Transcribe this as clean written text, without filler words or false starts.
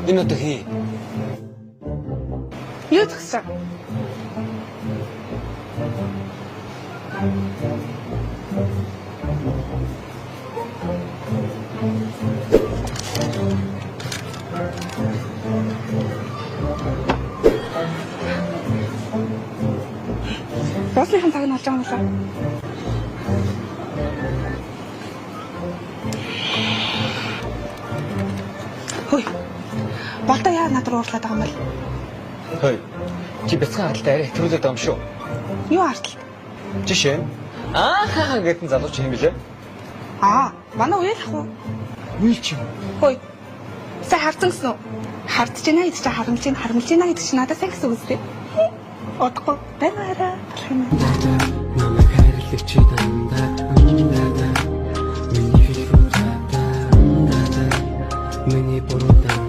Энэ одоо хий. Юу згсэн? Босныхан цаг нь болж байгаа юм байна. Хөөе. Болтой яа над руу уурлаад байгаа юм бол? Хөөе. Чи бяцхан хадалтай арай хэтрүүлээд байгаа юм шүү. Юу артал? Жишээ нь хаа гэтэн залууч юм билээ. Манай үйл ах уу? Үйл чи юу? Хөөе. Сая харсан гэсэн үү? Хардж байна гэж чи харамж байна гэдэг чи надад сайн гэсэн үг үстэй. Одохгүй байна. намайг хайрлах чи дандаа миний хэл рүү миний буруу